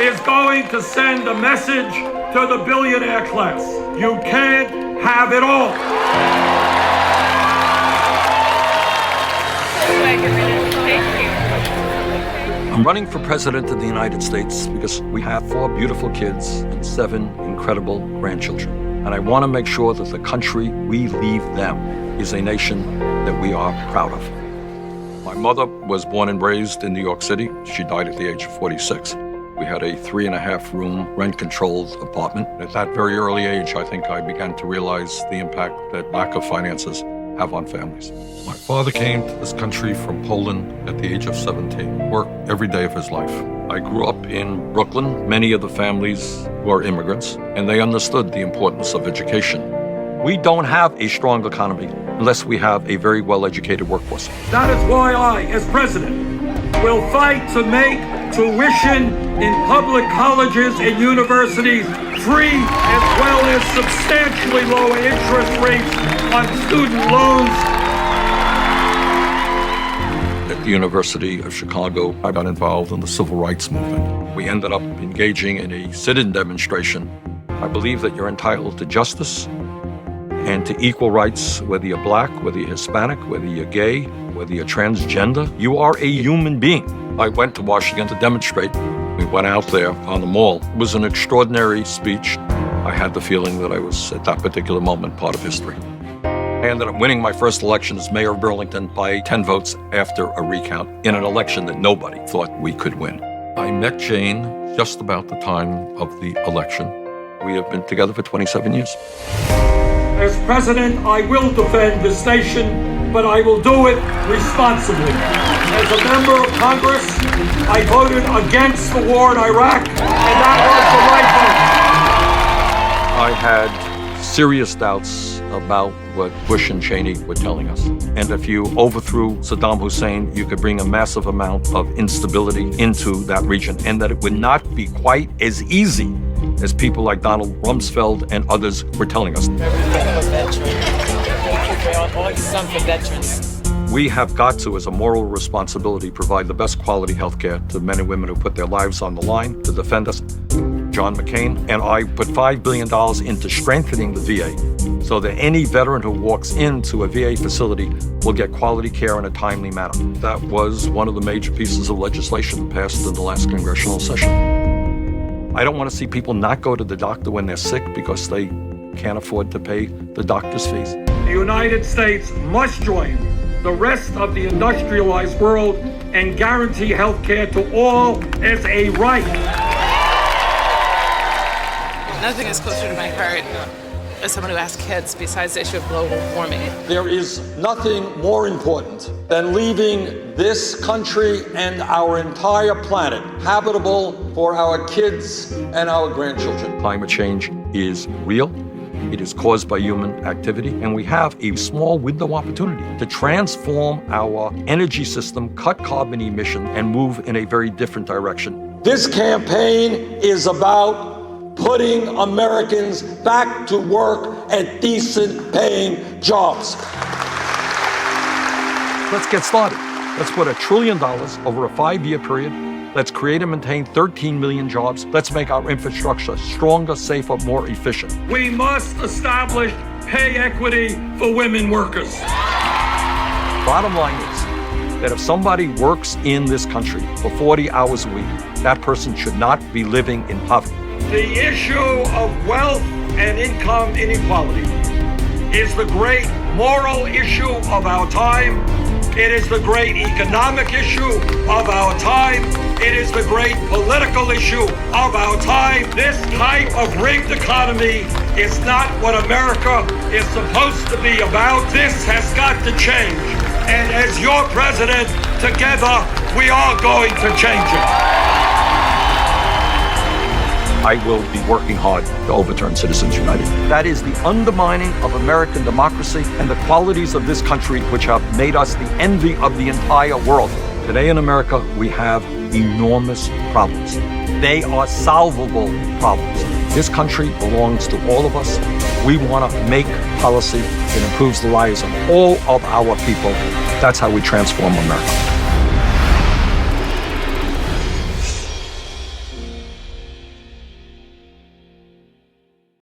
is going to send a message to the billionaire class. You can't have it all. I'm running for president of the United States because we have 4 beautiful kids and 7 incredible grandchildren. And I want to make sure that the country we leave them is a nation that we are proud of. My mother was born and raised in New York City. She died at the age of 46. We had a 3.5-room rent-controlled apartment. At that very early age, I think I began to realize the impact that lack of finances have on families. My father came to this country from Poland at the age of 17, worked every day of his life. I grew up in Brooklyn. Many of the families were immigrants, and they understood the importance of education. We don't have a strong economy unless we have a very well-educated workforce. That is why I, as president, will fight to make tuition in public colleges and universities free, as well as substantially lower interest rates on student loans. At the University of Chicago, I got involved in the civil rights movement. We ended up engaging in a sit-in demonstration. I believe that you're entitled to justice and to equal rights, whether you're black, whether you're Hispanic, whether you're gay, whether you're transgender. You are a human being. I went to Washington to demonstrate. We went out there on the Mall. It was an extraordinary speech. I had the feeling that I was, at that particular moment, part of history. I ended up winning my first election as mayor of Burlington by 10 votes after a recount in an election that nobody thought we could win. I met Jane just about the time of the election. We have been together for 27 years. As president, I will defend this nation, but I will do it responsibly. As a member of Congress, I voted against the war in Iraq, and that was the right vote. I had serious doubts about what Bush and Cheney were telling us. And if you overthrew Saddam Hussein, you could bring a massive amount of instability into that region, and that it would not be quite as easy as people like Donald Rumsfeld and others were telling us. We have got to, as a moral responsibility, provide the best quality health care to men and women who put their lives on the line to defend us. John McCain and I put $5 billion into strengthening the VA so that any veteran who walks into a VA facility will get quality care in a timely manner. That was one of the major pieces of legislation passed in the last congressional session. I don't want to see people not go to the doctor when they're sick because they can't afford to pay the doctor's fees. The United States must join the rest of the industrialized world and guarantee health care to all as a right. Nothing is closer to my heart as someone who has kids besides the issue of global warming. There is nothing more important than leaving this country and our entire planet habitable for our kids and our grandchildren. Climate change is real. It is caused by human activity, and we have a small window opportunity to transform our energy system, cut carbon emission, and move in a very different direction. This campaign is about putting Americans back to work at decent paying jobs. Let's get started. Let's put $1 trillion over a 5-year period. Let's create and maintain 13 million jobs. Let's make our infrastructure stronger, safer, more efficient. We must establish pay equity for women workers. Bottom line is that if somebody works in this country for 40 hours a week, that person should not be living in poverty. The issue of wealth and income inequality is the great moral issue of our time. It is the great economic issue of our time. It is the great political issue of our time. This type of rigged economy is not what America is supposed to be about. This has got to change. And as your president, together, we are going to change it. I will be working hard to overturn Citizens United. That is the undermining of American democracy and the qualities of this country which have made us the envy of the entire world. Today in America, we have enormous problems. They are solvable problems. This country belongs to all of us. We want to make policy that improves the lives of all of our people. That's how we transform America.